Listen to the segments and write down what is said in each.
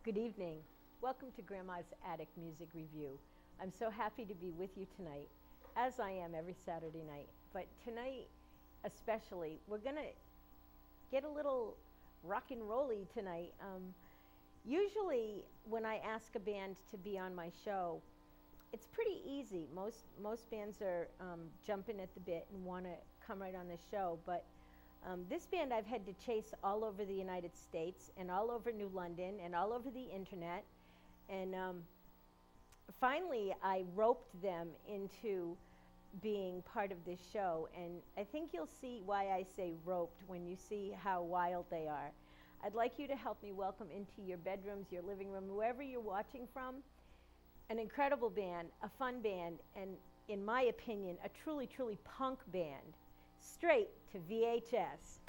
Good evening. Welcome to Grandma's Attic Music Review. I'm so happy to be with you tonight, as I am every Saturday night. But tonight, especially, we're going to get a little rock and rolly tonight. Usually, when I ask a band to be on my show, it's pretty easy. Most bands are jumping at the bit and want to come right on the show. But this band I've had to chase all over the United States and all over New London and all over the internet. And finally, I roped them into being part of this show. And I think you'll see why I say roped when you see how wild they are. I'd like you to help me welcome into your bedrooms, your living room, whoever you're watching from, an incredible band, a fun band, and in my opinion, a truly, truly punk band. Straight to VHS.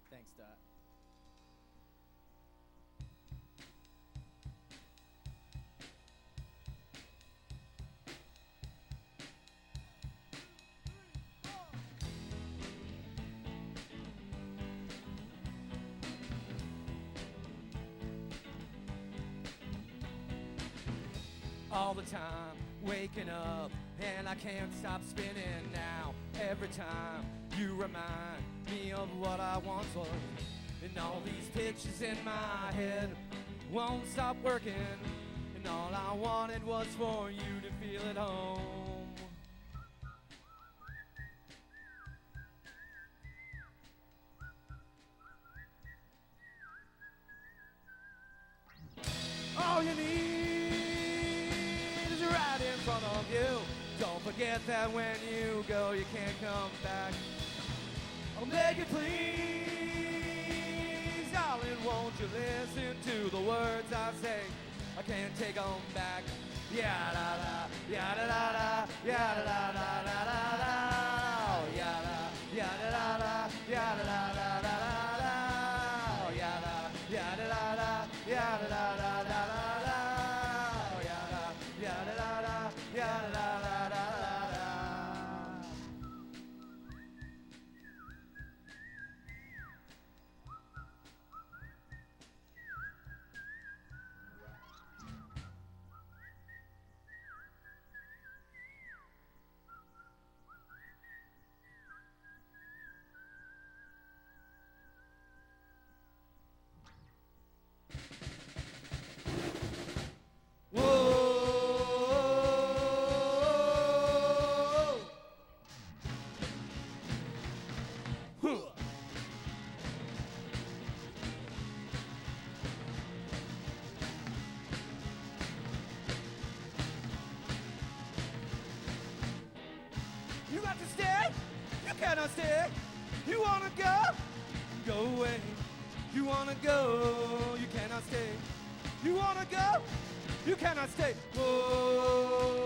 Thanks, Dot. All the time, waking up, and I can't stop spinning now. Every time you remind me of what I once was, and all these pictures in my head won't stop working, and all I wanted was for you to feel at home. All you need is right in front of you. Don't forget that when you go, you can't come back. I'll beg you please, darling, won't you listen to the words I say? I can't take them back. Ya da da, ya da da da, ya da da da da da da. Ya da, ya da da da, ya da da da da da. Ya da, ya da da da, ya da da da da da. Ya da, ya da da da, ya da da da da. You got to stay, you cannot stay. You wanna go, go away. You wanna go, you cannot stay. You wanna go, you cannot stay. Whoa.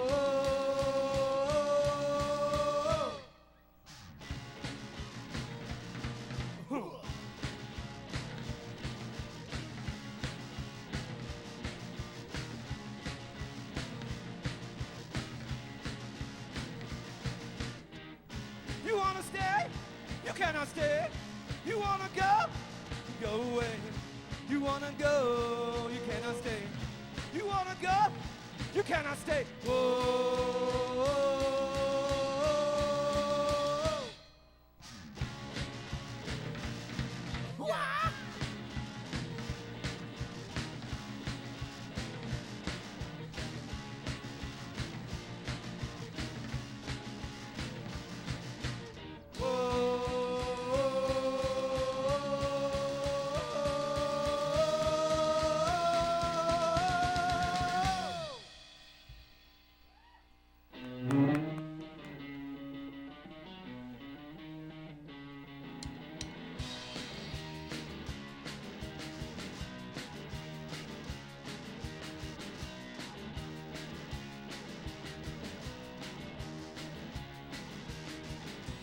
You wanna stay? You cannot stay. You wanna go? Go away. You wanna go? You cannot stay. You wanna go? You cannot stay. Whoa. Wah!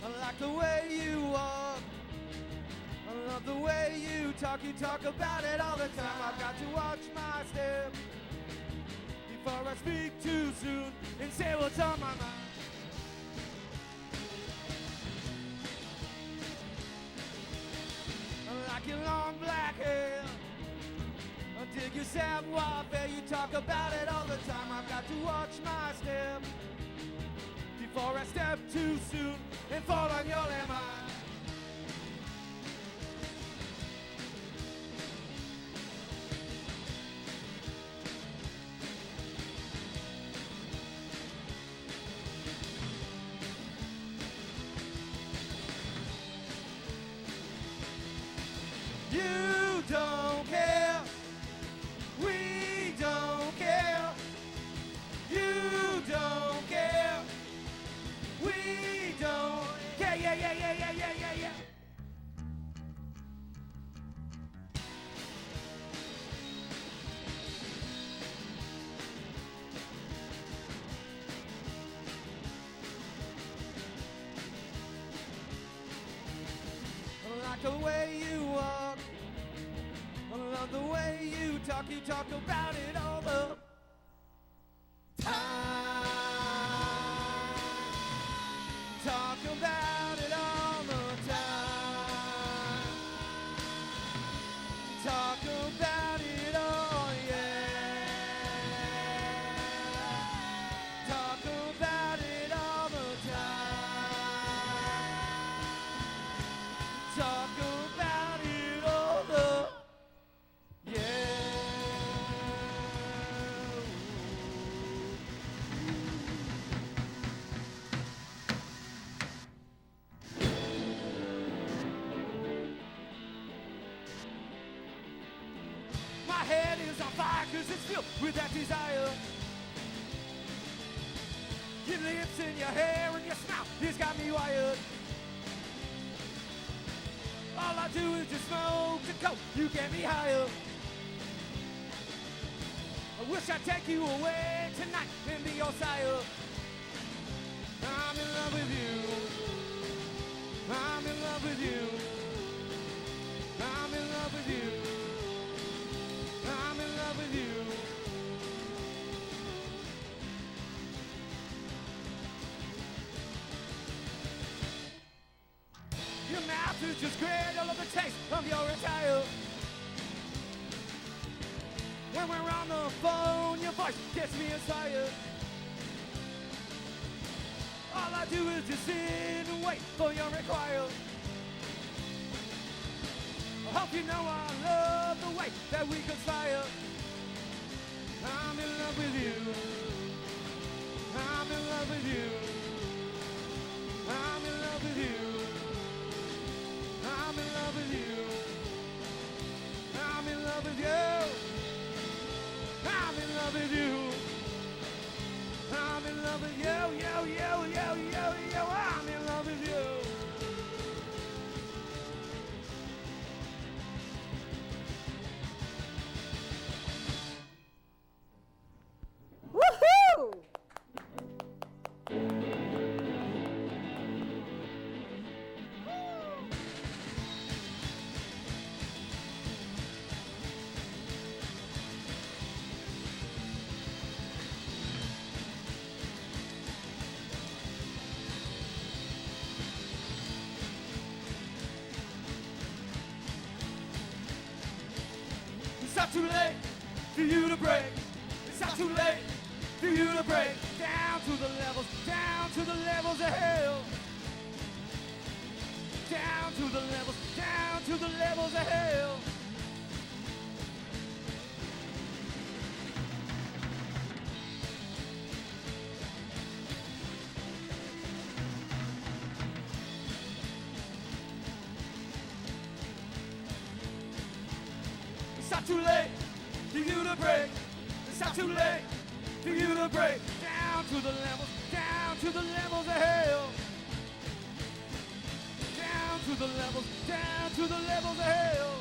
I like the way you walk. I love the way you talk. You talk about it all the time. I've got to watch my step before I speak too soon and say what's on my mind. I like like your long black hair. Dig yourself warfare, you talk about it all the time. I've got to watch my step before I step too soon and fall on your landmine. You don't care. We don't care. You don't care. We don't care. Yeah, yeah, yeah, yeah, yeah, yeah, yeah. I like the way you walk. I love the way you talk about it all the time. Talk about it all the time. Talk about it all, yeah. Talk about it all the time. Talk about it all the yeah. My head is on fire 'cause it's filled with that desire. Your lips and your hair and your smile, it's got me wired. All I do is just smoke and coke, you get me higher. I wish I'd take you away tonight and be your sire. I'm in love with you. I'm in love with you. I'm in love with you. I'm in love with you. Your mouth is just great, I love the taste of your attire. When we're on the phone, your voice gets me inspired. All I do is just sit and wait for your require. I hope you know I love the way that we conspire. I'm in love with you. I'm in love with you. I'm in love with you. I'm in love with you. I'm in love with you. I'm in love with you. I'm in love with you. Yo, yo, yo, yo, yo. I'm in love with you. Woohoo! It's not too late for you to break. It's not too late for you to break. Down to the levels of hell. Down to the levels of hell. It's not too late for you to break. It's not too late for you to break. Down to the levels of hell. Down to the levels of hell.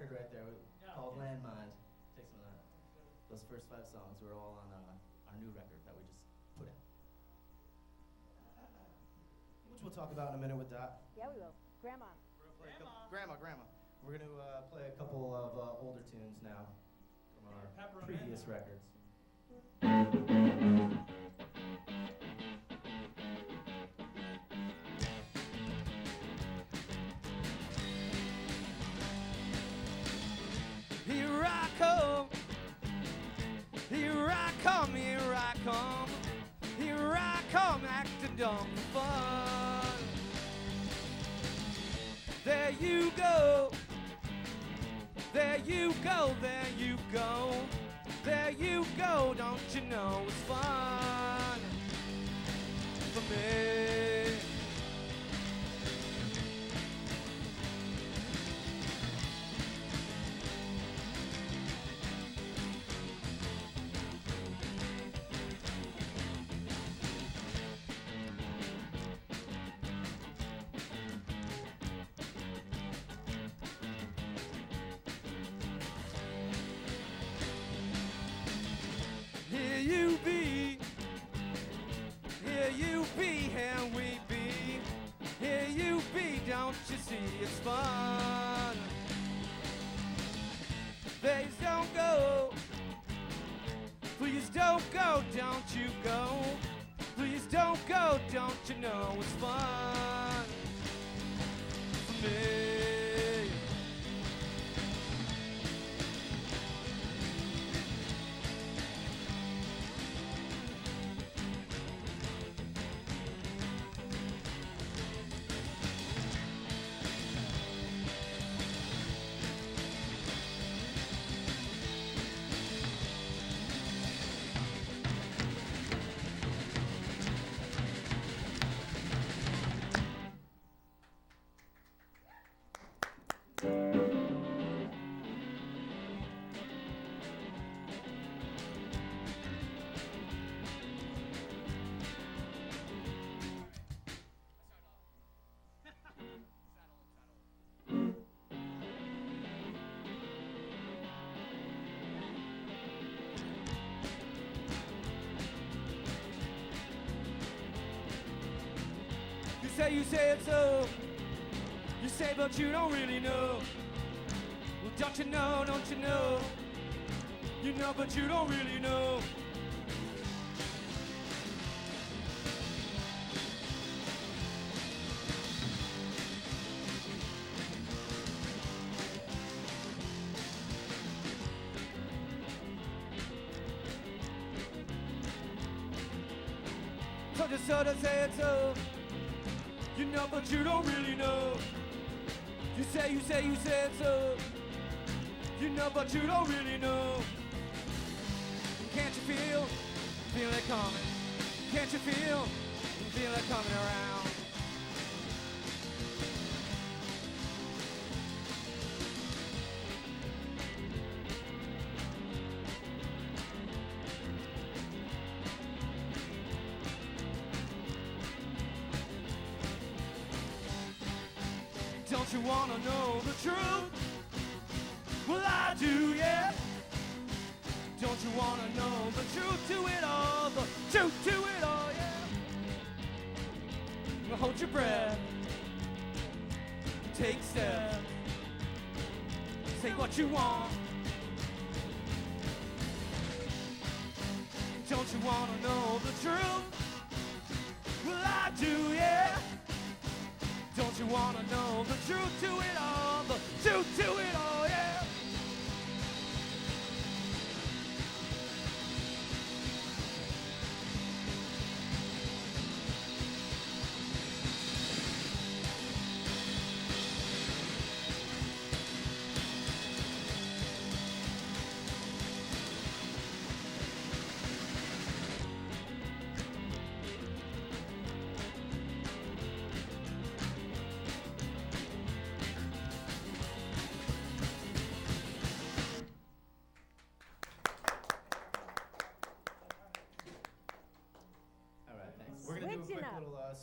record right there called Landmine. Takes some of that. Those first 5 songs were all on our new record that we just put out. Which we'll talk about in a minute with Dot. Yeah, we will. Grandma. Grandma. We're going to play a couple of older tunes now from our previous records. Here I come, here I come, here I come, here I come, acting dumb for fun. There you go, there you go, there you go, there you go, don't you know it's fun for me. Here we be, here you be, don't you see it's fun? Please don't go, please don't go, don't you go, please don't go, don't you know it's fun for me? You say it's so, you say but you don't really know. Well, don't you know, you know but you don't really know. So just sort of say it's so. You know, but you don't really know. You say it so. You know, but you don't really know. Can't you feel it coming? Can't you feel it coming around? Don't you wanna know the truth? Well, I do, yeah. Don't you wanna know the truth to it all? The truth to it all, yeah. Well, hold your breath. Take steps. Say what you want. Don't you wanna know the truth? Well, I do, yeah. Don't you wanna know the truth to it all? The truth to it all, yeah.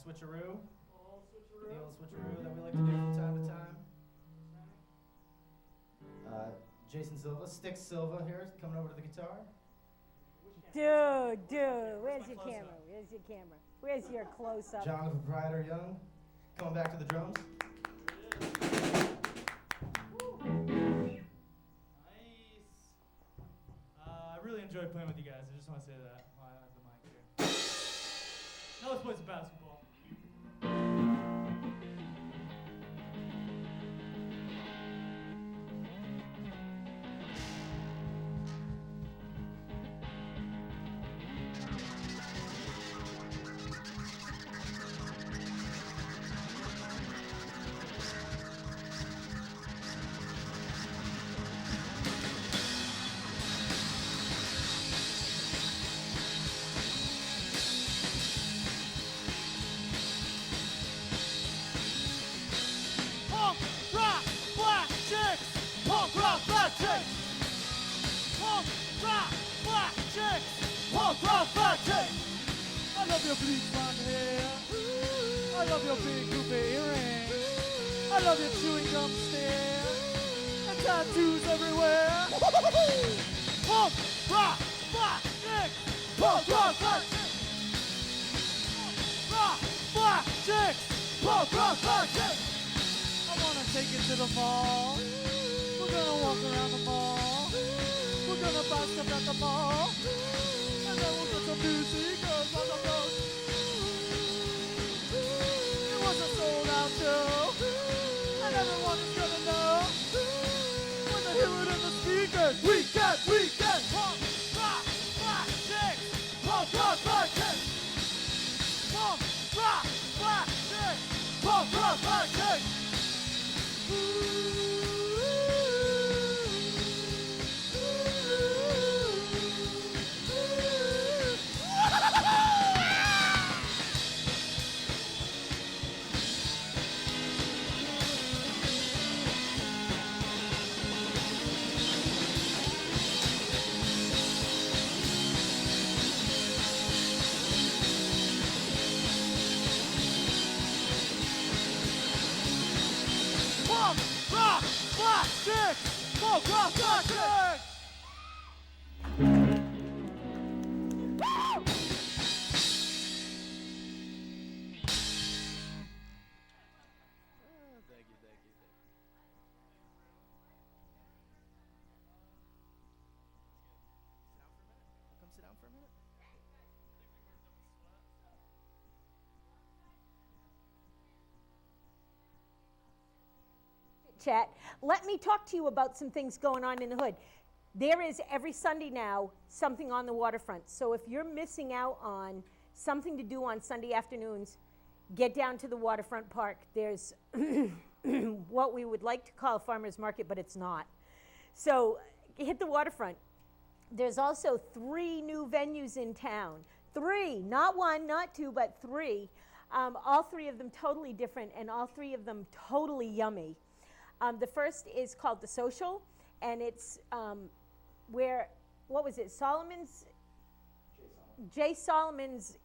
Switcheroo. The old switcheroo that we like to do from time to time. Jason Silva, Stick Silva here, coming over to the guitar. Dude, where's your camera? Where's your camera? Where's your close-up? John the Proprietor Young, coming back to the drums. Nice. I really enjoy playing with you guys. I just want to say that while I have the mic here. Now let's play some basketball. Punk rock black chicks. Punk rock black chicks. Punk rock black chicks. Punk rock black chicks. I love your bleach blonde hair. I love your big coupe earring. I love your chewing gum stare. And tattoos everywhere. Punk rock black chicks. Punk rock black chicks. Rock black chicks. Punk rock black chicks. I wanna take it to the mall. We're gonna walk around the mall. We're gonna buy stuff at the mall. And then we'll get some new sneakers on the road. It was a sold out show. And everyone is gonna know. When they hear it in the speakers. Weekend. Punk rock black chicks. Punk rock black chicks. Punk rock black chicks. Punk rock black chicks. Punk rock black chicks. Punk rock black chicks. Thank you. Come sit down for a minute. Chat. Let me talk to you about some things going on in the hood. There is every Sunday now something on the waterfront. So if you're missing out on something to do on Sunday afternoons, get down to the waterfront park. There's what we would like to call a farmer's market, but it's not. So hit the waterfront. There's also 3 new venues in town. 3, not 1, not 2, but 3. All 3 of them totally different, and all 3 of them totally yummy. The first is called The Social, and it's where, what was it, Jay Solomon's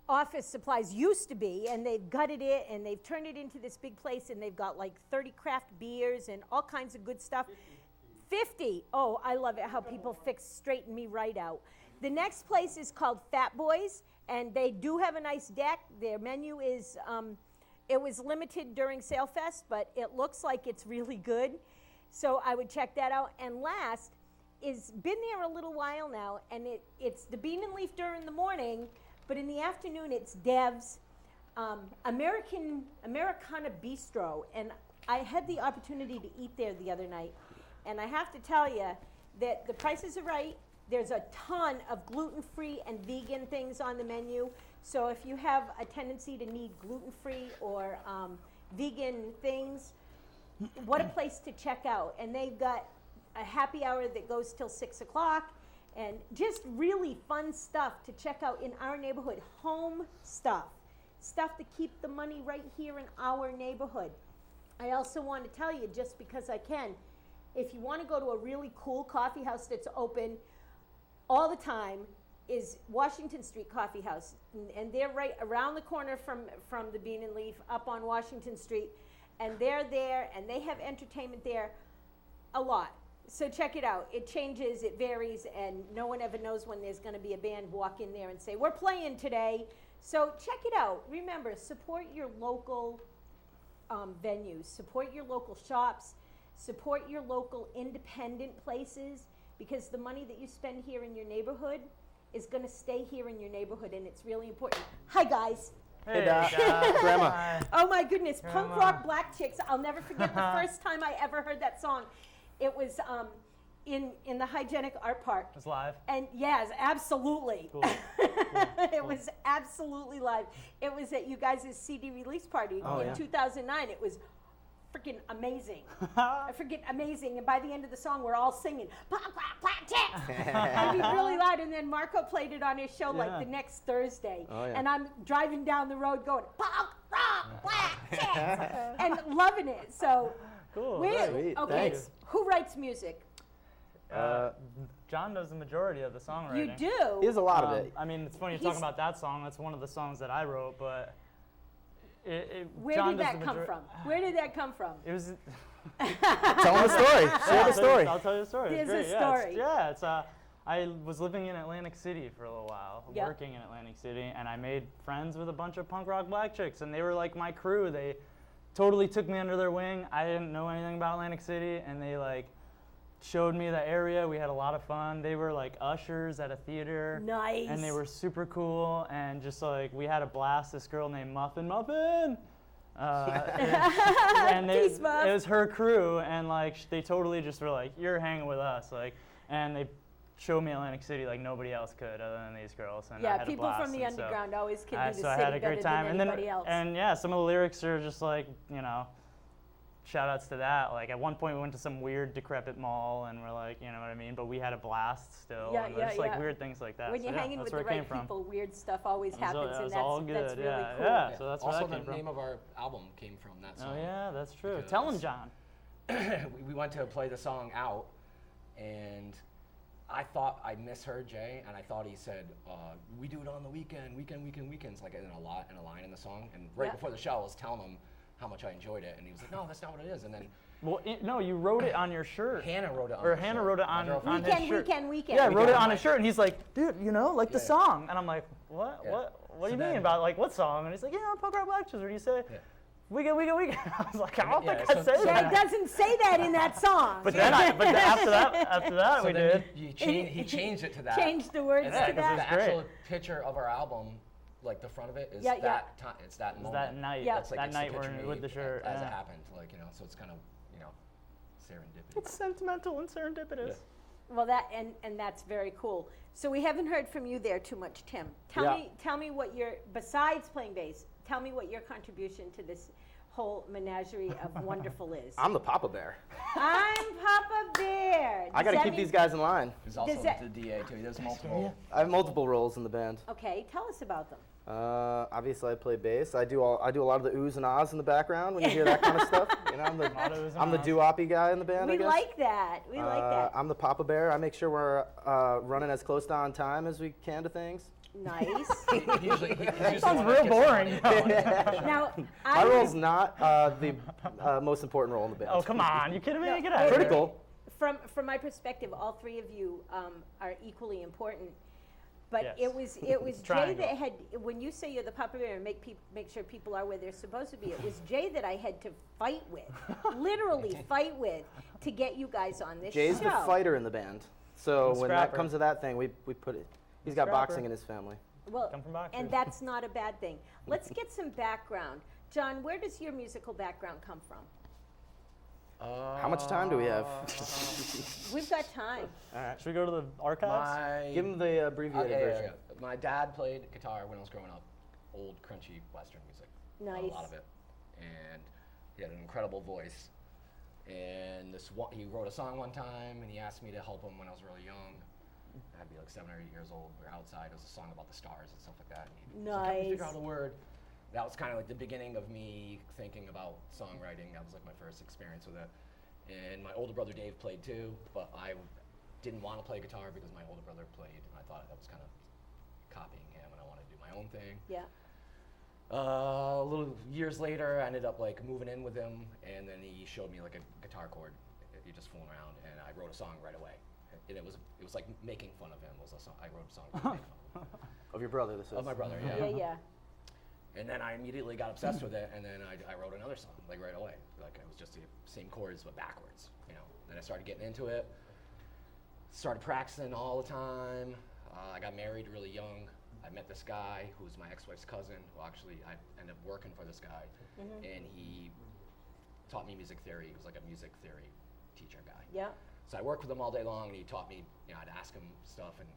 office supplies used to be, and they've gutted it, and they've turned it into this big place, and they've got like 30 craft beers and all kinds of good stuff. 50. Oh, I love it how people straighten me right out. The next place is called Fat Boys, and they do have a nice deck. Their menu is, it was limited during SaleFest, but it looks like it's really good. So I would check that out. And last is been there a little while now, and it's the Bean and Leaf during the morning, but in the afternoon it's Dev's Americana Bistro. And I had the opportunity to eat there the other night, and I have to tell you that the prices are right. There's a ton of gluten-free and vegan things on the menu. So if you have a tendency to need gluten-free or vegan things, what a place to check out. And they've got a happy hour that goes till 6 o'clock, and just really fun stuff to check out in our neighborhood. Home stuff to keep the money right here in our neighborhood. I also want to tell you, just because I can, if you want to go to a really cool coffee house that's open all the time, is Washington Street Coffee House. And they're right around the corner from the Bean and Leaf up on Washington Street. And they're there, and they have entertainment there A lot. So check it out. It changes, it varies, and no one ever knows when there's going to be a band walk in there and say, we're playing today. So check it out. Remember, support your local venues, support your local shops, support your local independent places, because the money that you spend here in your neighborhood is going to stay here in your neighborhood, and it's really important. Hi, guys. Hey, Grandma. Hi. Oh my goodness, Punk Grandma. Rock Black Chicks. I'll never forget the first time I ever heard that song. It was in the Hygienic Art Park. It's live. And yes, absolutely. Cool. It was absolutely live. It was at you guys' CD release party in 2009. It was freaking amazing. Freaking amazing. And by the end of the song, we're all singing, Punk Rock Black Chicks. It'd be really loud. And then Marco played it on his show like the next Thursday. Oh, yeah. And I'm driving down the road going, Punk Rock Black Chicks. And loving it. So, Cool. Sweet, okay, thanks. who writes music? John does the majority of the songwriting. You do? He has a lot of it. I mean, it's funny you're He's- talking about that song. That's one of the songs that I wrote, but Where John did does that the come major- from? Where did that come from? It was. Tell him the story. Share the story. I'll tell you the story. It's There's a great. story. It's I was living in Atlantic City for a little while, Yep. working in Atlantic City, and I made friends with a bunch of punk rock black chicks, and they were like my crew. They totally took me under their wing. I didn't know anything about Atlantic City, and they like showed me the area. We had a lot of fun. They were like ushers at a theater. Nice. And they were super cool, and just like we had a blast. This girl named Muffin. And Peace, Muff. it was her crew, and like they totally just were like, "You're hanging with us," like, and they showed me Atlantic City like nobody else could other than these girls. And I Yeah, had a people blast, from the and so- underground always can do the so I city had a better great time, than and then anybody else. and yeah, some of the lyrics are just like shout outs to that. Like at one point we went to some weird decrepit mall, and we're like, you know what I mean, but we had a blast still. Yeah, and yeah, just like yeah. weird things like that. when so, you're yeah, hanging that's with the where it came right from. people, weird stuff always It was happens, all and all that's good. really Yeah, cool. yeah. So that's where Also, that came the from. name of our album came from that song. Oh yeah, that's true. Because- Tell him, John. we went to play the song out, and I thought I misheard Jay, and I thought he said, we do it on the weekends, like in a line in the song. And right Yeah. before the show, I was telling him how much I enjoyed it, and he was like, no, that's not what it is. And then Well, no, you wrote it on your shirt. Hannah wrote it on Or her Hannah shirt. wrote it My on girlfriend. his shirt. Weekend. Yeah, I wrote it on I'm his like- shirt, and he's like, dude, you know, like the Yeah. song. And I'm like, what? Yeah. What do So you mean then- about like what song? And he's like, yeah, Punk Rock Black Chicks. What do you say? Yeah. Weekend. I was like, I don't Yeah, think I so- said so Jay that. doesn't say that in that song. But then, after that, So we then did. he changed it to that. Changed the words And to then because that. it's the actual great. picture of our album, like the front of it, is Yeah, yeah. that time. It's that It was moment. that night. Yeah. It's like that it's the night picture we're me with the shirt. as it yeah. happened, like so it's kind of serendipity. It's sentimental and serendipitous. Well, and that's very cool. So we haven't heard from you there too much, Tim. Yeah. Tell me what your, besides playing bass, tell me what your contribution to this whole menagerie of wonderful is. I'm the Papa Bear. I'm Papa Bear. I got to keep these guys in line. He's also Does that- the DA too. He does multiple. I have multiple roles in the band. Okay, tell us about them. Obviously, I play bass. I do a lot of the oohs and ahs in the background when you hear that kind of stuff. You know, lot of oohs and I'm the ahs. doo-woppy guy in the band. I We guess. like that. We like that. I'm the Papa Bear. I make sure we're running as close to on time as we can to things. Nice. Usually, That sounds real boring. Now, My role's not the most important role in the band. Oh, come on. You kidding me? No, Get out of here. Critical. From my perspective, all three of you are equally important. But Yes. it was Jay Triangle. that had, when you say you're the Papa Bear and make sure people are where they're supposed to be, it was Jay that I had to fight with, literally fight with, to get you guys on this Jay's show. the fighter in the band. So The when that scrapper. comes to that thing, we put it. He's got Scrapper. boxing in his family. Well, Come from boxers. and that's not a bad thing. Let's get some background. John, where does your musical background come from? How much time do we have? We've got time. All right. Should we go to the archives? Give him the abbreviated version. My dad played guitar when I was growing up, old crunchy Western music. Nice. A lot of it, and he had an incredible voice. And he wrote a song one time, and he asked me to help him when I was really young. I'd be like 7 or 8 years old. We were outside. It was a song about the stars and stuff like that. And he was like, "Help me figure Nice. out a word." That was kind of like the beginning of me thinking about songwriting. That was like my first experience with it. And my older brother Dave played too, but I didn't want to play guitar because my older brother played, and I thought that was kind of copying him, and I wanted to do my own thing. Yeah. A little years later, I ended up like moving in with him, and then he showed me like a guitar chord. you're just fooling around. And I wrote a song right away. And it was like making fun of him. Was a song. I wrote a song to make fun of him. Of your brother, this is. Of my brother, yeah. Yeah, yeah. And then I immediately got obsessed with it, and then I wrote another song, like right away. Like it was just the same chords, but backwards, you know. Then I started getting into it, started practicing all the time. I got married really young. I met this guy who was my ex-wife's cousin. Well, actually, I ended up working for this guy, and he taught me music theory. He was like a music theory teacher guy. Yeah. So I worked with him all day long, and he taught me, you know, I'd ask him stuff, and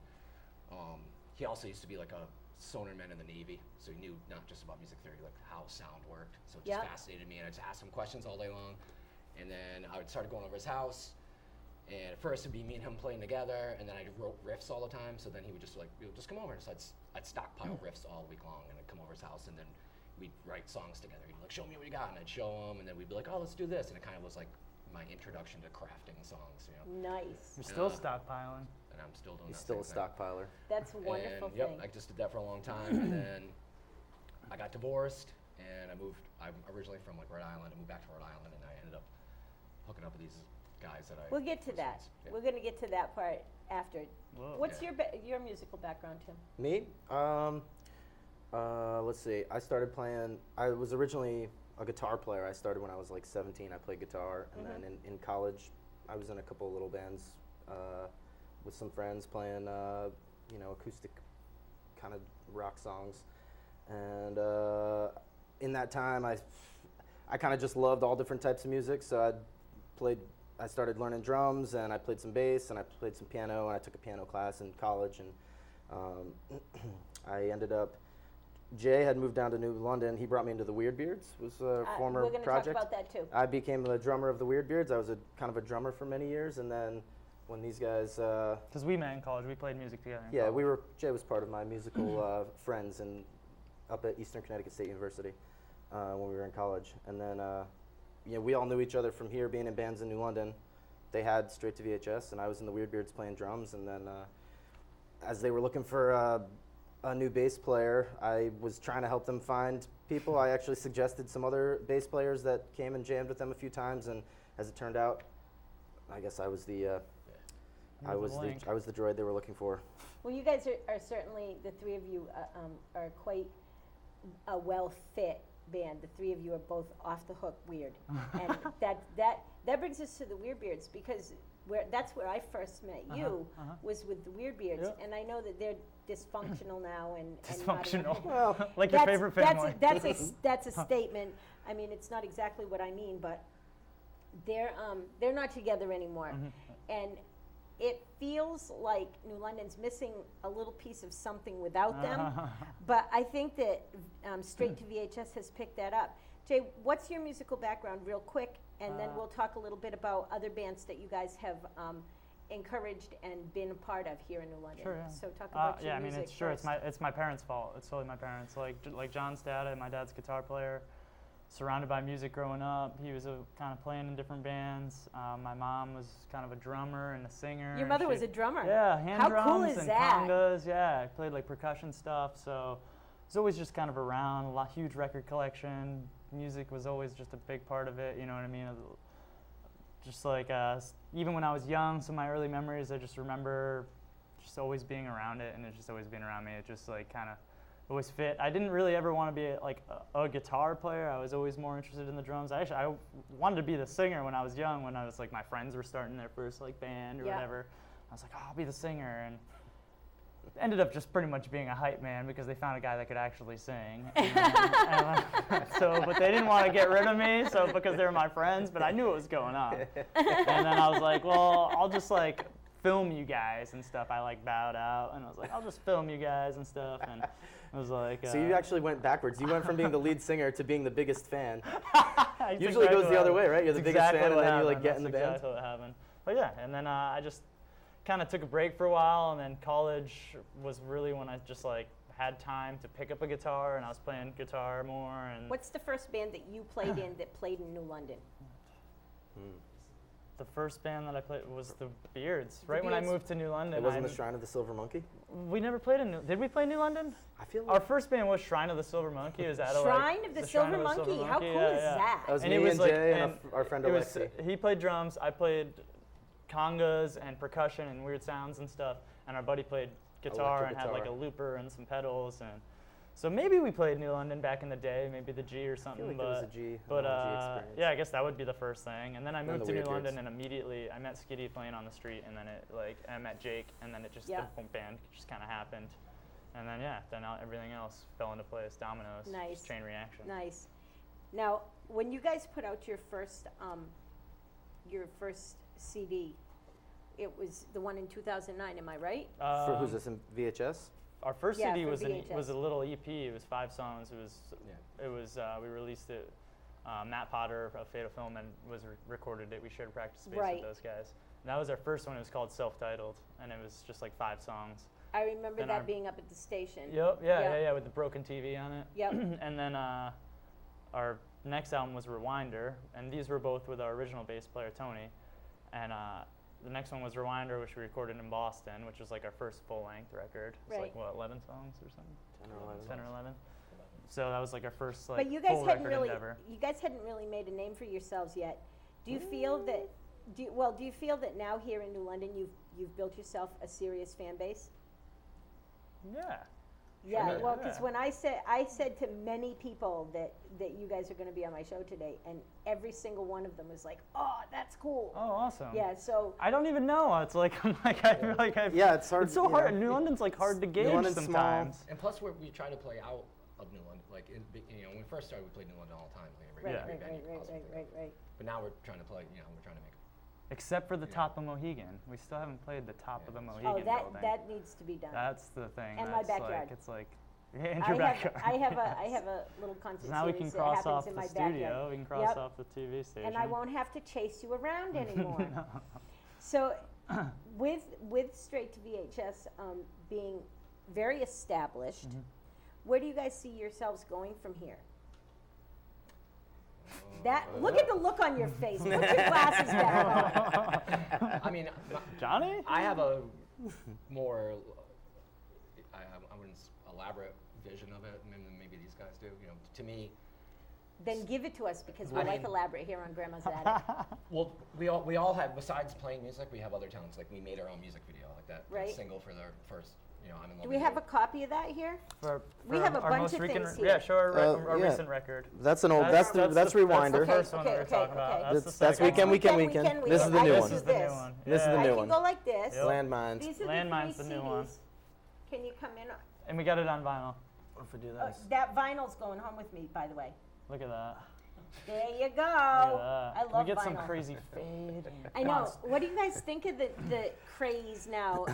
he also used to be like a sonarman in the Navy, so he knew not just about music theory, like how sound worked. So it just Yep. fascinated me, and I'd just ask him questions all day long. And then I would start going over his house, and at first it'd be me and him playing together, and then I wrote riffs all the time. So then he would just like, just come over. So I'd stockpile riffs all week long, and I'd come over his house, and then we'd write songs together. He'd be like, show me what you got, and I'd show him, and then we'd be like, oh, let's do this, and it kind of was like my introduction to crafting songs, you know. Nice. You're still Uh, stockpiling. And I'm still doing He's that still a same thing. stockpiler. That's a wonderful And, thing. yep, I just did that for a long time, and then I got divorced, and I moved. I'm originally from like Rhode Island. I moved back to Rhode Island, and I ended up hooking up with these guys that I. We'll get to was that. friends. Yeah. We're going to get to that part after. Whoa. What's Yeah. your musical background, Tim? Me? Let's see. I started playing. I was originally a guitar player. I started when I was like 17. I played guitar, and then in college, I was in a couple of little bands with some friends playing, you know, acoustic kind of rock songs. And in that time, I kind of just loved all different types of music. So I started learning drums, and I played some bass, and I played some piano, and I took a piano class in college, and I ended up. Jay had moved down to New London. He brought me into the Weirdbeards. Was a former We're going to project. talk about that too. I became the drummer of the Weirdbeards. I was a kind of a drummer for many years, and then when these guys, Because we met in college. We played music together. in yeah, college. Jay was part of my musical friends up at Eastern Connecticut State University when we were in college, and then you know, we all knew each other from here, being in bands in New London. They had straight to VHS, and I was in the Weirdbeards playing drums, and then as they were looking for a new bass player, I was trying to help them find people. I actually suggested some other bass players that came and jammed with them a few times, and as it turned out, I guess I was the I was the droid they were looking for. Well, you guys are certainly, the three of you are quite a well-fit band. The three of you are both off the hook weird. And that brings us to the Weirdbeards, because that's where I first met you, was with the Weirdbeards. Yep. And I know that they're dysfunctional now and Dysfunctional. not Well, Like your favorite family. That's a statement. I mean, it's not exactly what I mean, but they're not together anymore. And it feels like New London's missing a little piece of something without them. But I think that Straight to VHS has picked that up. Jay, what's your musical background real quick? And then we'll talk a little bit about other bands that you guys have encouraged and been a part of here in New London. Sure, yeah. So talk about your yeah, I mean, music it's sure first. it's my parents' fault. It's totally my parents. Like John's dad, my dad's a guitar player. Surrounded by music growing up, he was kind of playing in different bands. My mom was kind of a drummer and a singer. Your and mother she- was a drummer. Yeah, hand How drums cool is and that? congas. Yeah, I played like percussion stuff. So it was always just kind of around. Huge record collection. Music was always just a big part of it. You know what I mean? Just like even when I was young, some of my early memories, I just remember just always being around it, and it just always being around me. It just like kind of always fit. I didn't really ever want to be a guitar player. I was always more interested in the drums. I wanted to be the singer when I was young. When I was like, my friends were starting their first like band or Yeah. whatever, I was like, oh, I'll be the singer, and ended up just pretty much being a hype man because they found a guy that could actually sing. But they didn't want to get rid of me, so because they were my friends, but I knew what was going on. And then I was like, well, I'll just like film you guys and stuff. I like bowed out, and I was like, I'll just film you guys and stuff, and I was like. So you actually went backwards. You went from being the lead singer to being the biggest fan. That's Usually it goes exactly the other what way, right? You're the That's biggest exactly fan, and what then you like happened. get in the That's band. exactly what happened. But yeah, and then I just kind of took a break for a while, and then college was really when I just like had time to pick up a guitar, and I was playing guitar more. And What's the first band that you played in that played in New London? The first band that I played was the Beards. Right when I Beards. moved to New London. It wasn't the Shrine of the Silver Monkey? We never played in Did we play New London? I feel Our like first band was Shrine of the Silver Monkey. It was at Shrine of the Silver Monkey. How cool is that? that was And me it was and like- Jay and and our friend it was, Alexi. he played drums, I played congas and percussion and weird sounds and stuff, and our buddy played guitar Electric and had like a guitar. looper and some pedals, and so maybe we played New London back in the day, maybe the G or I something. feel like but there was a G, but G experience. yeah, I guess that would be the first thing, and then I And moved the to New Weird London, Kids. and immediately I met Skitty playing on the street, and then I met Jake, and then it just Yeah. the band just kind of happened, and then everything else fell into place, dominoes, Nice. just chain reaction. Nice. Now, when you guys put out your first CD, it was the one in 2009. Am I right? For who's this in VHS? Our first Yeah, CD for was VHS. a little EP. It was 5 songs. We released it. Matt Potter of Fatal Film recorded it. We shared practice space Right. with those guys. And that was our first one. It was called Self-Titled, and it was just like 5 songs. I remember Then that our- being up at the station. Yep. Yeah. With the broken TV on it. Yep. And then our next album was Rewinder, and these were both with our original bass player Tony. And the next one was Rewinder, which we recorded in Boston, which was like our first full-length record. It was Right. like 11 songs or something. 10 or 11. 11. So that was like our first like But you guys full hadn't record really, endeavor. you guys hadn't really made a name for yourselves yet. Do you feel that? Do you feel that now here in New London you've built yourself a serious fan base? Yeah. Yeah, Sure. well, because Yeah. when I said to many people that you guys are going to be on my show today, and every single one of them was like, "Oh, that's cool." Oh, awesome. Yeah, so I don't even know. It's like I feel like Yeah, it's hard. It's so you hard. know. New London's like hard to gauge London's small. sometimes. And plus, we try to play out of New London. Like, when we first started, we played New London all the time. Like every, right, every right, venue right, possible. right. But now we're trying to play. We're trying to make. Except for the Yeah. top of Mohegan, we still haven't played the top of the Mohegan Oh, building. that needs to be done. That's the thing. And my that's backyard. Like, it's like in your backyard. I have a little concert Now we series can that cross happens off in the my studio. backyard. We can cross Yep. off the TV station. And I won't have to chase you around anymore. So, with Straight to VHS being very established, where do you guys see yourselves going from here? Look at the look on your face. Put your glasses back on. I mean, Johnny? I have a more, I wouldn't elaborate vision of it than maybe these guys do. To me, Then give it to us because we I like mean- elaborate here on Grandma's Attic. well, we all have, besides playing music, we have other talents. Like we made our own music video, like that Right. single for their first. I'm in love. Do we with have you. a copy of that here? For We have a our bunch most of recent, things here. Yeah, show our Yeah. recent record. That's an old. That's Rewinder. That's the Okay, first one that we're okay, talking okay. about. That's the That's second Weekend, one. Weekend. This is the I new can one. do This is the new this. one. This is the I new can one. go like this. Yep. Landmines. These are Landmine's the the three new one. CDs. Can you come in? And we got it on vinyl. If we do Oh, this. that vinyl's going home with me, by the way. Look at that. There you go. Look at that. I Can love we get vinyl. some crazy fade? I know. What do you guys think of the craze now?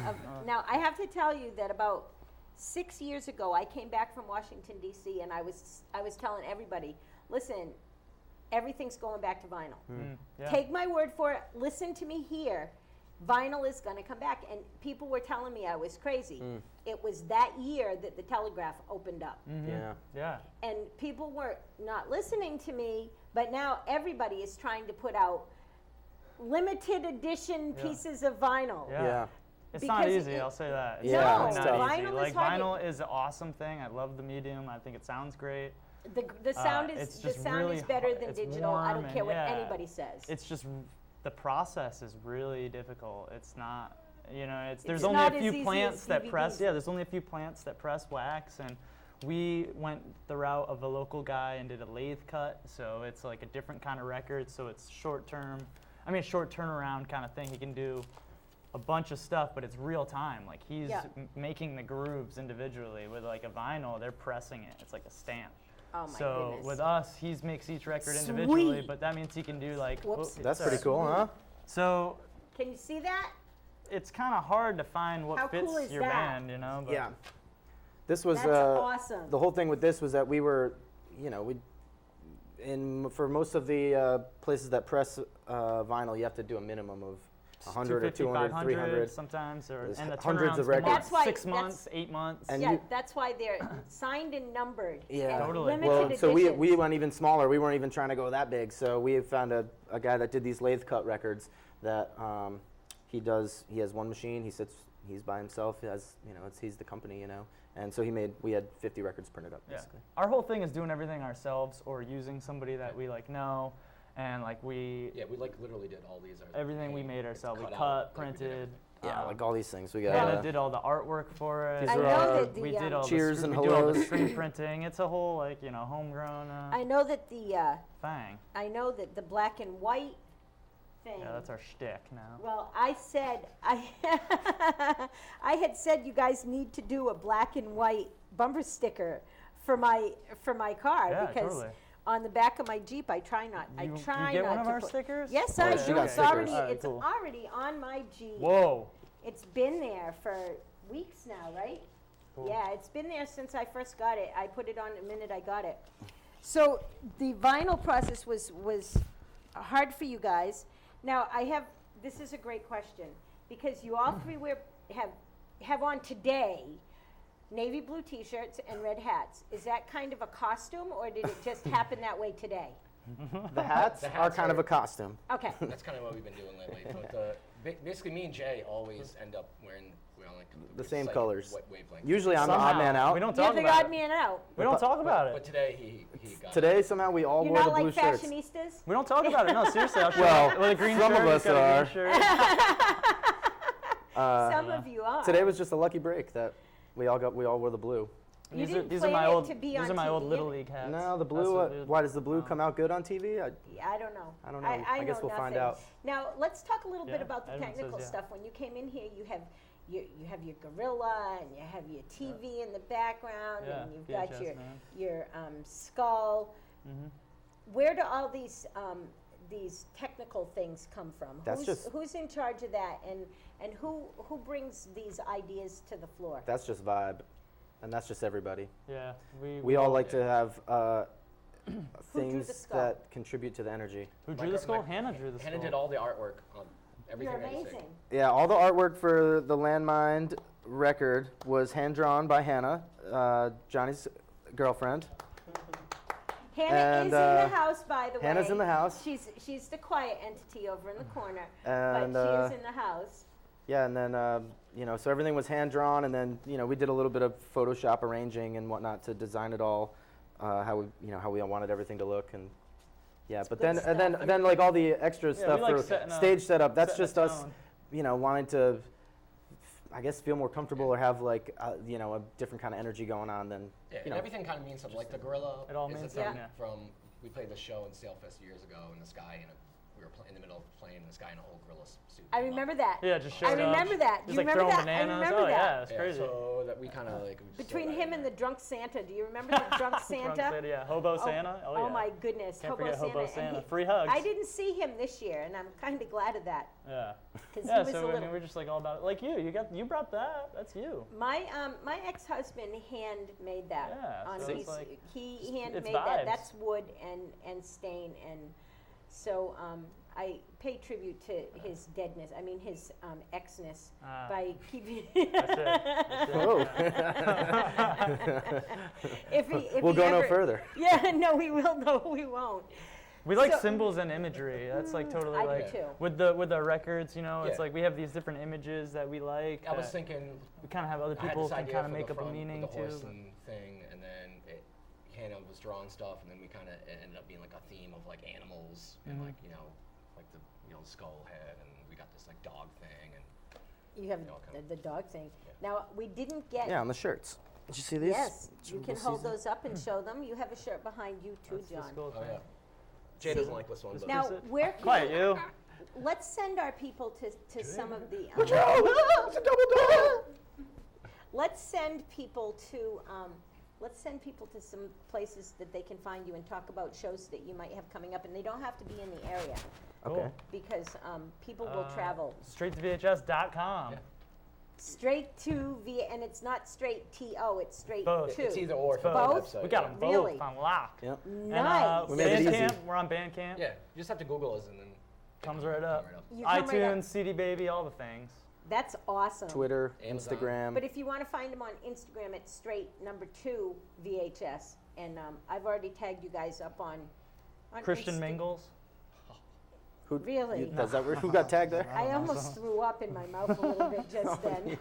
Now, I have to tell you that about 6 years ago, I came back from Washington, D.C., and I was telling everybody, listen, everything's going back to vinyl. Yeah. Take my word for it. Listen to me here. Vinyl is going to come back. And people were telling me I was crazy. It was that year that the Telegraph opened up. Yeah. Yeah. And people were not listening to me, but now everybody is trying to put out limited edition Yeah. pieces of vinyl. Yeah. Yeah. It's not Because easy, I'll say that. It's Yeah, definitely it's not tough. easy. Vinyl is Like hard to- vinyl is an awesome thing. I love the medium. I think it sounds great. The sound it's is just really better hard. than It's digital. I don't warm care and what yeah. anybody says. It's just the process is really difficult. It's not, there's It's only not a as few easy plants as that press. DVDs. Yeah, there's only a few plants that press wax, and we went the route of a local guy and did a lathe cut. So it's like a different kind of record. So it's short turnaround kind of thing. He can do a bunch of stuff, but it's real time. Like he's Yeah. making the grooves individually. With like a vinyl, they're pressing it. It's like a stamp. Oh my So goodness. with us, he makes each record individually, Sweet. but that means he can do like. Whoops. That's pretty cool, huh? So Can you see that? it's kind of hard to find what How fits cool is your that? band, But Yeah. This was That's awesome. the whole thing with this was that we were, for most of the places that press vinyl, you have to do a minimum of 100 or 250, 200, 500 300. sometimes, or There's and the hundreds turnaround's of the records. That's why- 6 that's- months, 8 months. And yeah, you- that's why they're signed and numbered. Yeah. and Totally. Limited Well, so we editions. went even smaller. We weren't even trying to go that big. So we found a guy that did these lathe cut records. that he has one machine. He's by himself. He's the company, and so we had 50 records printed up, Yeah. basically. Our whole thing is doing everything ourselves or using somebody that we know, and we literally did all these. everything we made ourselves. We cut cut, out, we did printed. Yeah, like all these things. We Hannah got did all the artwork for it. These I are know our that the, we did all cheers the and we do all the hellos. screen printing. It's a whole homegrown I know that thing. I know that the black and white thing. Yeah, that's our shtick now. Well, I had said you guys need to do a black and white bumper sticker for my car Yeah, because totally. on the back of my Jeep I try not You to get one of put- our stickers? Yes, Oh, I she do. got It's stickers. already Alright, it's cool. already on my Jeep. Whoa. It's been there for weeks now, right? Cool. Yeah, it's been there since I first got it. I put it on the minute I got it. So the vinyl process was hard for you guys. Now this is a great question because you all three have on today navy blue t-shirts and red hats. Is that kind of a costume or did it just happen that way today? the hats The are hats kind of are- a costume. Okay. That's kind of what we've been doing lately. But basically, me and Jay always end up wearing The same colors. Wavelength. Usually I'm the Somehow. odd man out. We don't You're talk the about odd it. man out. We don't talk about But it. today he got Today somehow we all You're wore not the like blue shirts. fashionistas? We don't talk about it. No, seriously. I'll show Well, you. With a green some shirt, of he's us got a are. green shirt. Some of you are. Today was just a lucky break that we all wore the blue. You These didn't are my plan it old to be these on are my old TV. Little League hats. No, the That's blue. what we would- Why does the blue Oh. come out good on TV? Yeah, I don't know. I don't know. I I guess know we'll find nothing. out. Now let's talk a little bit Yeah, about the Edmund says technical yeah. stuff. When you came in here, you have your gorilla and you have your TV in the background Yeah, and you've got VHS, man. your skull. Mhm. Where do all these technical things come from? That's just- who's in charge of that and who brings these ideas to the floor? That's just vibe, and that's just everybody. Yeah, We all like yeah. to have Who drew the things skull? that contribute to the energy. Who My drew the gr- skull? my- Hannah drew the skull. Hannah did all the artwork on everything. You're that you see. amazing. Yeah, all the artwork for the Landmine record was hand drawn by Hannah, Johnny's girlfriend. Hannah And, is in the house, by the way. Hannah's in the house. She's the quiet entity over in the corner, And, but she is in the house. Yeah, and then so everything was hand drawn, and then we did a little bit of Photoshop arranging and whatnot to design it all, how we all wanted everything to look, and yeah. But good then like all the extra we stuff like for setting a- stage setup. That's setting a just us, tone. wanting to, I guess, feel more comfortable or have like a different kind of energy going on than Yeah, and everything kind of means something. Like the gorilla. It all is means a thing something, yeah. From we played the show in Sailfest years ago in the sky, and we were in the middle of playing in the sky in a whole gorilla suit. I remember that. Yeah, just I showed up. remember that. He was Do you like remember throwing that? I bananas. remember Oh that. yeah, it's Yeah, crazy. so that we kind of like. we just Between throw that him in and the there. drunk Santa, do you remember the drunk Santa? Drunk Santa, yeah. Hobo Santa. Oh, yeah. my goodness, Can't Hobo forget Santa. Hobo and Santa. he- Free hugs. I didn't see him this year, and I'm kind of glad of that. Yeah. 'Cause Yeah. he was a So I little. mean, we're just like all about it. Like you brought that. That's you. My ex-husband handmade that. Yeah, on so his, it's like- he handmade it's that. vibes. That's wood and stain, and so I pay tribute to his deadness. I mean his X-ness Ah. by keeping. That's it. That's it. Whoa. if We'll he go no ever- further. Yeah, no, we will. No, we won't. We like So- symbols and imagery. That's like totally I do like too. with the records. It's Yeah. like we have these different images that we like. I was that thinking. we kind of have other I had people this can idea kind of for make the up a front with meaning the too. horse and thing, and then Hannah was drawing stuff, and then we kind of ended up being like a theme of like animals and like like the skull head, and we got this like dog thing, and You have Yeah, okay. the dog thing. Yeah. Now we didn't get. Yeah, on the shirts. Did you see these? Yes, you can This hold season? those up and show them. You have a shirt behind you too, That's the John. skull oh thing. yeah. Jay See- doesn't like this one, but Now, Is it? where can Quiet you. Let's send our people to some of the. It's a double door. Let's send people to. Let's send people to some places that they can find you and talk about shows that you might have coming up, and they don't have to be in the area Okay. because people will travel Straight to VHS.com. Yeah. straight to and it's not straight to, it's straight Both. to. it's either or for Both? the website. We got yeah. them both Really? on lock. Yep. Nice. We made it easy. Bandcamp, we're on Bandcamp. Yeah, you just have to Google us and then Comes right up. You come right iTunes, up. CD Baby, all the things. That's awesome. Twitter, Amazon. Instagram. But if you want to find them on Instagram, it's straight #2 VHS, and I've already tagged you guys up on Christian Insta- Mingles. Who Really? does that work? Who got tagged there? I almost threw up in my mouth a little bit just then.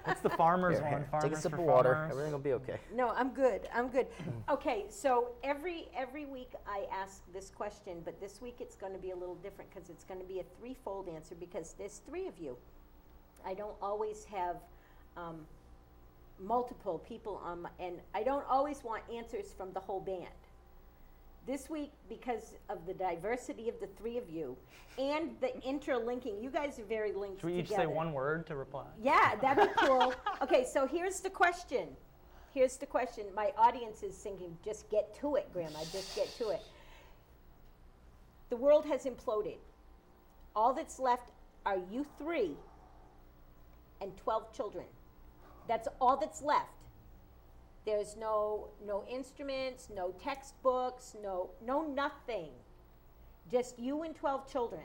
It's the farmer's Here, one. here, Farmers take a sip for of water. farmers. Everything will be okay. No, I'm good. I'm good. Okay, so every week I ask this question, but this week it's going to be a little different because it's going to be a threefold answer because there's three of you. I don't always have multiple people on, and I don't always want answers from the whole band. This week, because of the diversity of the three of you and the interlinking, you guys are very linked Should we each together. say one word to reply? Yeah, that'd be cool. Okay, so here's the question. Here's the question. My audience is thinking, just get to it, Grandma, just get to it. The world has imploded. All that's left are you three and 12 children. That's all that's left. There's no instruments, no textbooks, no nothing. Just you and 12 children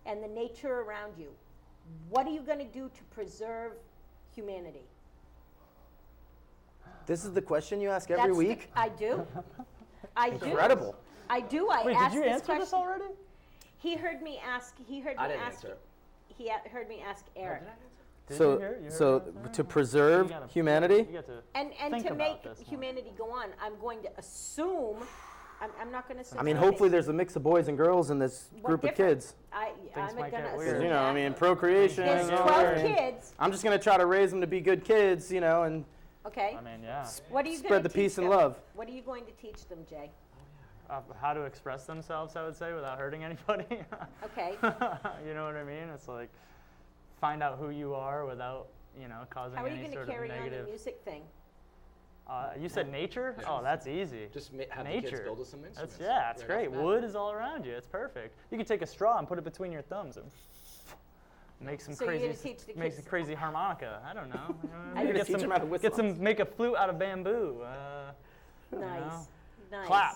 and the nature around you. What are you going to do to preserve humanity? This is the question you ask every week? I do. I do. Incredible. I do. I Wait, asked did you this answer question. this already? He heard me ask. He heard I me didn't ask. answer it. He heard me ask Eric. Did So, you hear? You heard so the answer? to preserve You gotta- humanity, You get to And think to about make this more. humanity go on, I'm going to assume. I'm not going to assume. I mean, anything. hopefully there's a mix of boys and girls in this What group of different? kids. I'm might going get to weird. assume You know, I that. mean, procreation. There's you know, 12 and kids. I'm just gonna try to raise them to be good kids, you know, and Okay. I mean, yeah. What are you going spread to the teach peace and them? love. What are you going to teach them, Jay? How to express themselves, I would say, without hurting anybody. Okay. You know what I mean? It's like find out who you are without, causing How are you any going to sort of carry on the negative. music thing? You said nature? Oh, that's easy. Just have the Nature. kids build us some instruments. It's right great. off the bat. Wood is all around you. It's perfect. You can take a straw and put it between your thumbs and make some So you're crazy, gonna teach the make kids- some crazy harmonica. I don't know. You know what I You're mean? gonna teach them how to whistle. Make a flute out of bamboo. Nice. know, Nice. Clap.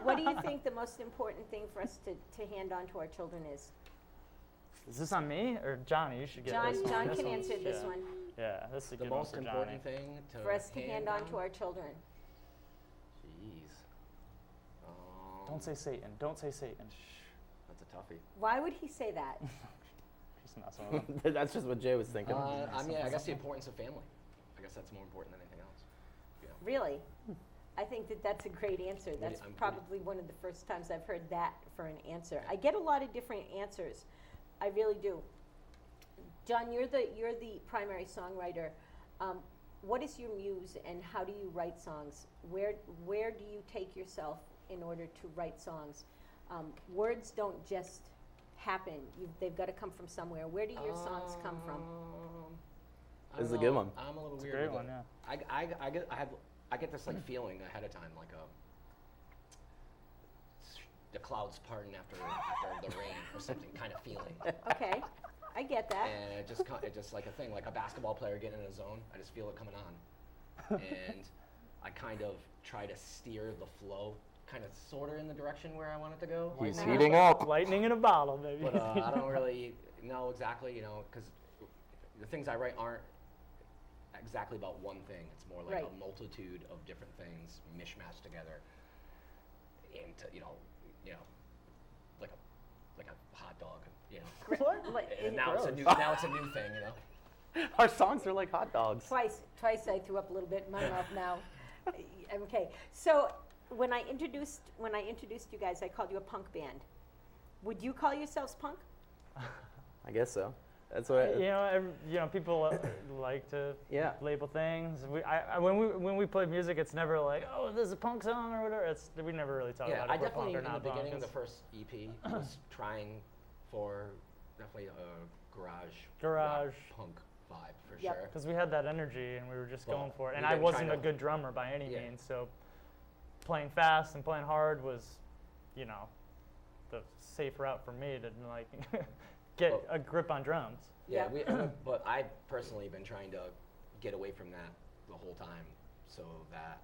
What do you think the most important thing for us to hand on to our children is? Is this on me or Johnny? You should get John, this one. John This can one's- answer this yeah. one. Yeah, this is a The good one most for Johnny. important thing to For us to hand on to our children. Jeez. Don't say Satan. Don't say Satan. That's a toughie. Why would he say that? Just messing with him. That's just what Jay was thinking. I guess the importance of family. I guess that's more important than anything else. Yeah. Really? I think that's a great answer. That's I'm pretty- probably one of the first times I've heard that for an answer. I get a lot of different answers. I really do. John, you're the primary songwriter. What is your muse and how do you write songs? Where do you take yourself in order to write songs? Words don't just happen. They've got to come from somewhere. Where do your songs come from? I This is don't a good know. one. I'm a little It's a weird. great with one, it. yeah. I get this like feeling ahead of time, like the clouds parting after the rain or something kind of feeling. Okay, I get that. And it just like a thing, like a basketball player getting in a zone. I just feel it coming on, and I kind of try to steer the flow, kind of sort of in the direction where I want it to go. He's Lightning heating up. Lightning in a bottle, baby. But I don't really know exactly, because the things I write aren't exactly about one thing. It's more like Right. a multitude of different things mishmashed together into, like a hot dog, And now it's a new thing, Our songs are like hot dogs. Twice I threw up a little bit in my mouth now. Okay, so when I introduced you guys, I called you a punk band. Would you call yourselves punk? I guess so. That's what. People like to Yeah. label things. When we play music, it's never like, oh, this is a punk song or whatever. We never really talk Yeah, about I if we're definitely, punk or in the not beginning punk. of the first EP, was trying for definitely a garage Garage. rock punk vibe for Yep. sure. Because we had that energy and we were just Well, going for it. And we've I been wasn't a trying to- good drummer by any Yeah. means, so playing fast and playing hard was, the safe route for me to like get Well- a grip on drums. Yeah, Yeah. but I've personally been trying to get away from that the whole time so that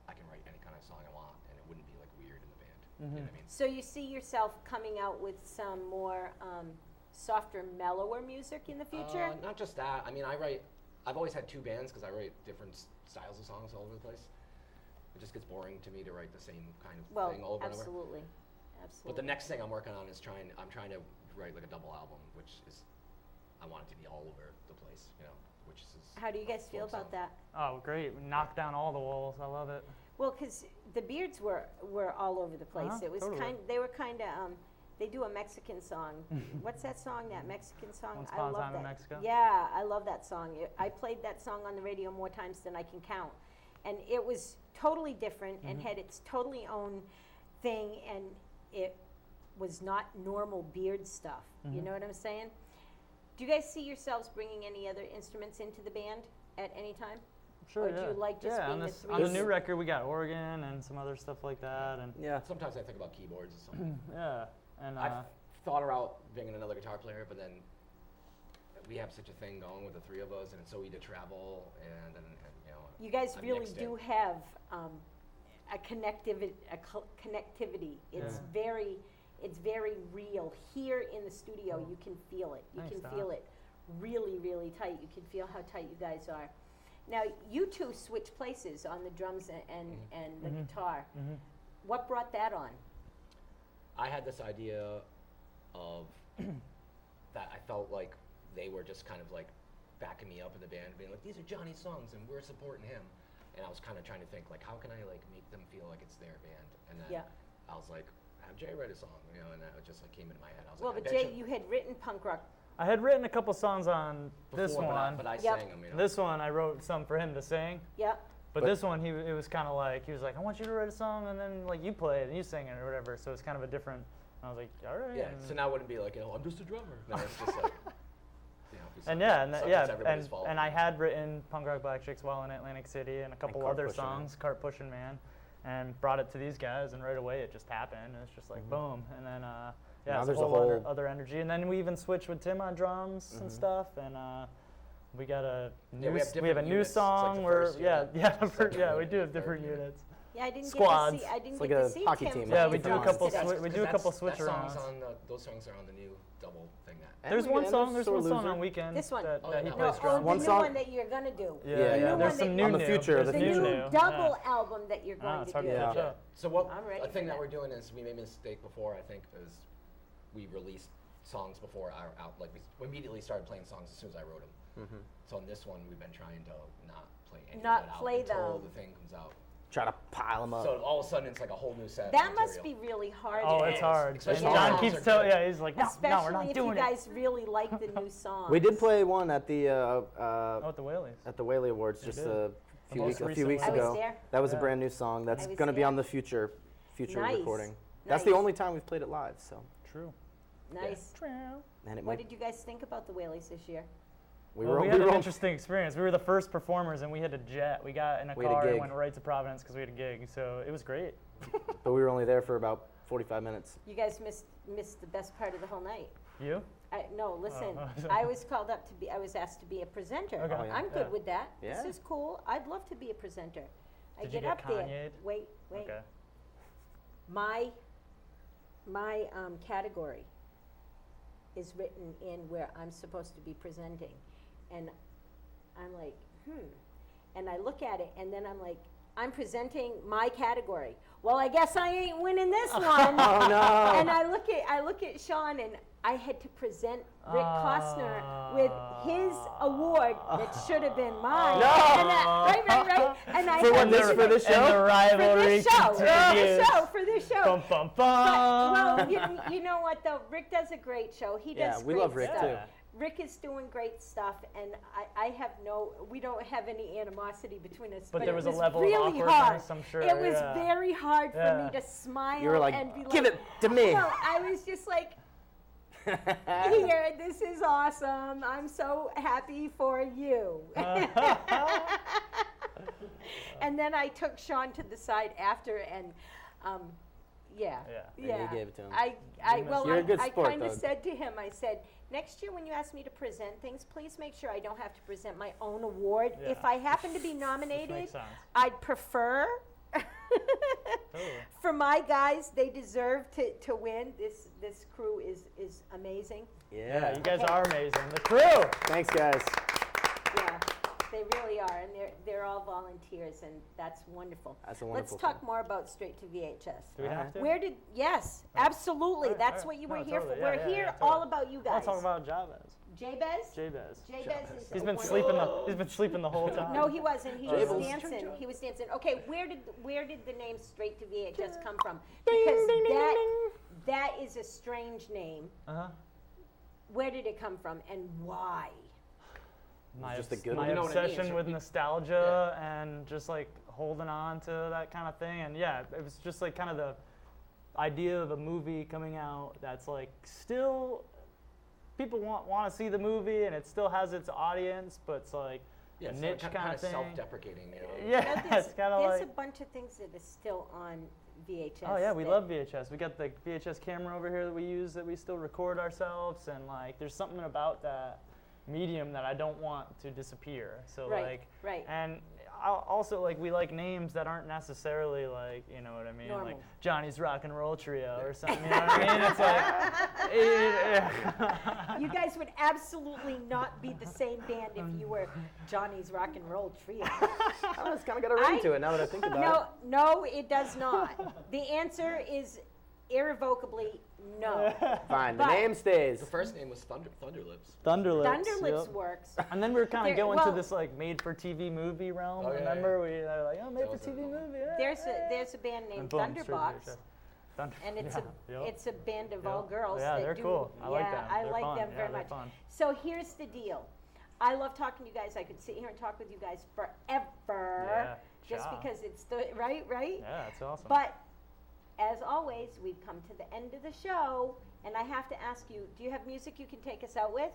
I can write any kind of song I want and it wouldn't be like weird in the band. You know what I mean? So you see yourself coming out with some more softer, mellower music in the future? Not just that. I mean, I've always had two bands because I write different styles of songs all over the place. It just gets boring to me to write the same kind of Well, thing over and over. absolutely. Absolutely. But the next thing I'm working on is I'm trying to write like a double album, which is, I want it to be all over the place, you know, which is. How do you guys feel folk about sound. that? Oh, great. We knocked down all the walls. I love it. Well, because the Beards were all over the place. Uh-huh, It was totally. they were kind of, they do a Mexican song. What's that song, that Mexican song? Once I Upon a love Time in that. Mexico? Yeah, I love that song. I played that song on the radio more times than I can count. And it was totally different and had its totally own thing, and it was not normal Beard stuff. You know what I'm saying? Do you guys see yourselves bringing any other instruments into the band at any time? Sure, Or yeah. do you like just yeah, being on the this, three on the of new you? record, we got organ and some other stuff like that, and Yeah. Sometimes I think about keyboards or something. yeah, and I've thought about being another guitar player, but then we have such a thing going with the three of us, and it's so easy to travel, and you know. You guys I've really mixed it. do have a connectivity. It's very real. Here in the studio, you can feel it. You Thanks, can Donna. feel it really, really tight. You can feel how tight you guys are. Now, you two switch places on the drums and the guitar. What brought that on? I had this idea of that I felt like they were just kind of like backing me up in the band, being like, these are Johnny's songs and we're supporting him. And I was kind of trying to think, like, how can I like make them feel like it's their band? And then I was like, have Jay write a song, you know, and that just like came into my head. I was Well, like, but I bet Jay, you had written punk rock. I had written a couple songs on this before, one. but I Yep. sang them, you know. This one, I wrote some for him to sing. Yep. But this one, it was kind of like, he was like, I want you to write a song, and then like you play it and you sing it or whatever. So it's kind of a different. I was like, all right. Yeah, and- so now it wouldn't be like, you know, I'm just a drummer. No, it's just like, you know, And yeah, and it's yeah, everybody's fault. and I had written Punk Rock Black Chicks while in Atlantic City and a couple Cart other Pushin' Man. songs, Cart Pushin' Man, and brought it to these guys, and right away it just happened. And it's just like boom, and then yeah, Now it's there's a a whole whole- other energy. And then we even switched with Tim on drums and stuff, and we got a Yeah, new we have we have a different new units. It's like song the where first yeah unit, yeah second yeah we unit, do have third different unit. units. Yeah, I didn't Squads. get to see. I didn't It's like get to a see hockey Tim team. play Yeah, the we do a drums couple today. we do a couple switch that song's arounds. on those songs are on the new double thing that. There's And one we- song. and There's Sore one song Loser. on Weekend This one. that, Oh, that he no. No, plays drums. the One new song- one that you're gonna do. Yeah, Yeah, yeah. yeah. There's some new On the new. future, There's the The future. new double album that you're going it's to hard do. to Yeah. catch up. So what I'm ready a for thing that that. we're doing is we made a mistake before. I think is we released songs before our out. Like we immediately started playing songs as soon as I wrote them. So on this one, we've been trying to not play any Not of that out play until them. the thing comes out. Try to pile them up. So all of a sudden, it's like a whole new set. That of must be material. really hard. Oh, to it's do. hard. And Especially when John songs keeps are telling, good. yeah, he's like, no, Especially no, we're not if doing you it. guys really like the new songs. We did play one at the Oh, at the Whaleys. at the Whaley Awards just did. a few most weeks recent ago. one. I was there. That was a Yeah. brand new song. That's I was going to be there. on the future Nice. recording. That's the Nice. only time we've played it live. So True. Nice. and it What might, did you guys think about the Whaleys this year? we Well, were we we had were an on- interesting experience. We were the first performers, and we had a jet. We got in a We had a car and gig. went right to Providence because we had a gig. So it was great. but we were only there for about 45 minutes. You guys missed the best part of the whole night. You? No, listen. Oh. I was called up to be. I was asked to be a presenter. Okay. Oh, yeah. I'm good Yeah. with that. Yeah. This is cool. I'd love to be a presenter. I Did you get get up there. Kanye'd? Wait. Okay. My category is written in where I'm supposed to be presenting, and I'm like, and I look at it, and then I'm like, I'm presenting my category. Well, I guess I ain't winning this one. Oh no! And I look at Sean, and I had to present Rick Costner with his award that should have been mine. No. And right. And I For had what, this- to- for this And show? the for rivalry this show, continues. for this show. Bum, bum, But, bum. well, you know what though? Rick does a great show. He does Yeah, we great love Rick stuff. too. Yeah. Rick is doing great stuff, and we don't have any animosity between us. But there was a it was level of really awkwardness, hard. I'm sure, It was yeah. very hard for Yeah. me to smile You were like, and be like, give it to me. No, I was just like, here, this is awesome. I'm so happy for you. And then I took Sean to the side after, and yeah. Yeah. And you gave it to him. You're a good I sport, kind of though. said to him, I said, next year when you ask me to present things, please make sure I don't have to present my own award. Yeah. If I happen to be Which nominated, makes sense. I'd prefer. Totally. For my guys, they deserve to win. This crew is amazing. Yeah, Yeah. you guys Okay. are amazing. The crew. Thanks, guys. Yeah, They really are, and they're all volunteers, and that's wonderful. That's a wonderful Let's talk thing. more about Straight to VHS. Do we have to? Yes, absolutely. Alright, That's alright. what you were No, here totally. for. Yeah, We're yeah, here yeah, all totally. about you I'll guys. talk about Jabez. Jabez? Jabez. Jabez is He's a been wonderful- sleeping the whole time. No, he wasn't. He Jabez. was dancing. He was dancing. Okay, where did the name Straight to VHS come from? Because that is a strange name. Uh-huh. Where did it come from, and why? Just a good my one. You know what it obsession means. with nostalgia and just like holding on to that kind of thing. And yeah, it was just like kind of the idea of a movie coming out that's like still people want to see the movie and it still has its audience, but it's like Yeah, a it's niche kind kind of of thing. self-deprecating, you know. Yeah, it's kind of There's like. a bunch of things that are still on VHS. Oh yeah, we that- love VHS. We got the VHS camera over here that we use that we still record ourselves, and like there's something about that medium that I don't want to disappear. So Right, like, right. and also like we like names that aren't necessarily like, you know what I mean, Normal. like Johnny's Rock and Roll Trio or something. You know what I mean? It's like, You guys would absolutely not be the same band if you were Johnny's Rock and Roll Trio. Oh, it's kind of got a ring to it now that I think about it. No, it does not. The answer is irrevocably no. Fine, the But- name stays. The first name was Thunderlips. Thunderlips. Thunderlips yep. works. And then we were kind of There- going well- to this like made-for-TV movie realm. Oh, yeah, Remember, we were like, oh, That was made-for-TV it. movie. Yeah. There's a band named And boom, straight to Thunderbox, VHS. Thunder- and it's yeah, yep. a band of Yep. all girls Yeah, that they're do. cool. I like them. I They're like fun. them Yeah, very they're much. fun. So here's the deal. I love talking to you guys. I could sit here and talk with you guys forever. Yeah, Just sure. because it's the right. Yeah, that's awesome. But as always, we've come to the end of the show, and I have to ask you: do you have music you can take us out with?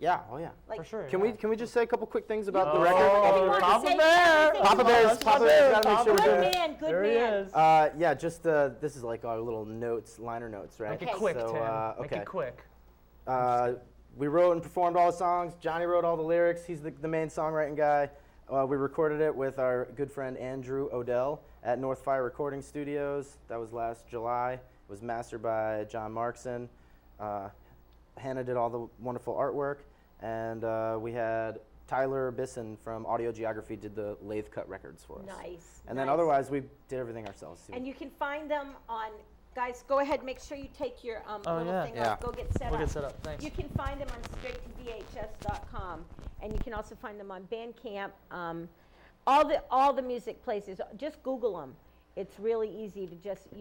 Yeah, oh yeah. Like, For sure. Can yeah. we just say a couple quick things about the Oh, record? Everyone Papa say Bear! everything. Papa Bear's, Papa Bear's gotta make sure we're Papa doing Good it. man, good There he man. is. Yeah, just this is like our little notes, liner notes, right? Make Okay. it quick, So, Tim. Make okay. it quick. We wrote and performed all the songs. Johnny wrote all the lyrics. He's the main songwriting guy. We recorded it with our good friend Andrew Odell at North Fire Recording Studios. That was last July. It was mastered by John Markson. Hannah did all the wonderful artwork. And we had Tyler Bisson from Audio Geography did the lathe cut records for us. Nice. And then nice. otherwise we did everything ourselves. And you can find them on. Guys, go ahead. Make sure you take your Oh, little yeah. thing Yeah. off. Go get set We'll up. get set up. Thanks. You can find them on straight2vhs.com, and you can also find them on Bandcamp. All the music places. Just Google them. It's really easy to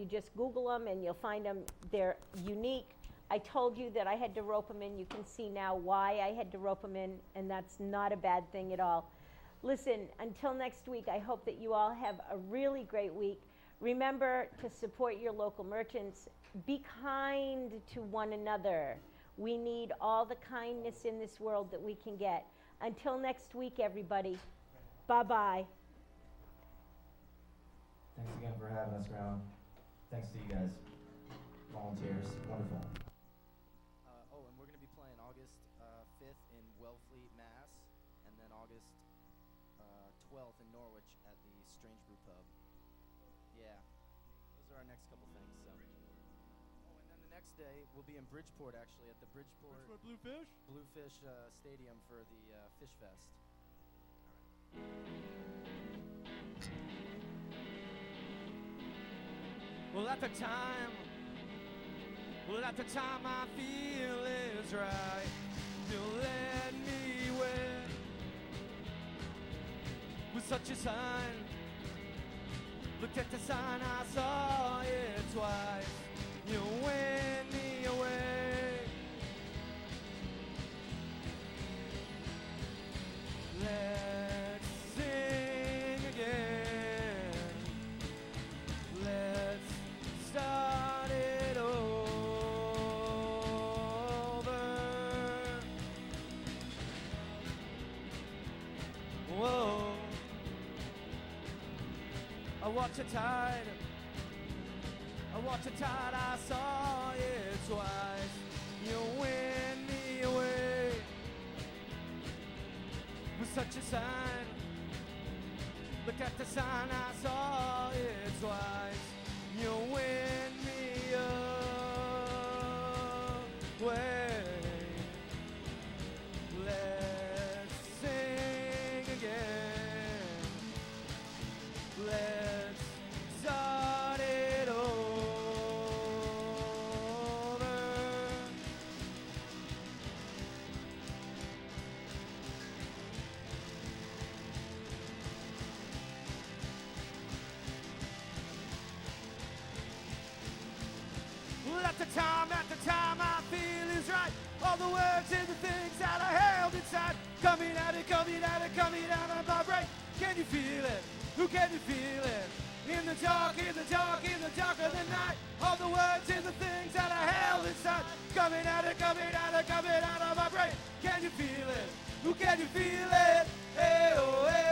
just Google them, and you'll find them. They're unique. I told you that I had to rope them in. You can see now why I had to rope them in, and that's not a bad thing at all. Listen, until next week, I hope that you all have a really great week. Remember to support your local merchants. Be kind to one another. We need all the kindness in this world that we can get. Until next week, everybody. Bye-bye. Thanks again for having us, Ground. Thanks to you guys, volunteers. Wonderful. And we're going to be playing August 5th in Wellfleet, Mass, and then August 12th in Norwich at the Strange Brew Pub. Yeah, those are our next couple things. So. Oh, and then the next day we'll be in Bridgeport, actually, at the Bridgeport Bluefish Stadium for the Fish Fest. Well, at the time I feel is right. You led me where with such a sign. Looked at the sign, I saw it twice. You went me away. Let's sing again. Let's start it over. Whoa. I watch the tide. I watch the tide. I saw it twice. You win me away with such a sign. Look at the sign. I saw it twice. You win me away. Let's sing again. time I feel is right. All the words and the things that I held inside, coming out of my brain. Can you feel it? Who can you feel it? In the dark of the night. All the words and the things that I held inside, coming out of my brain. Can you feel it? Who can you feel it? Hey oh, hey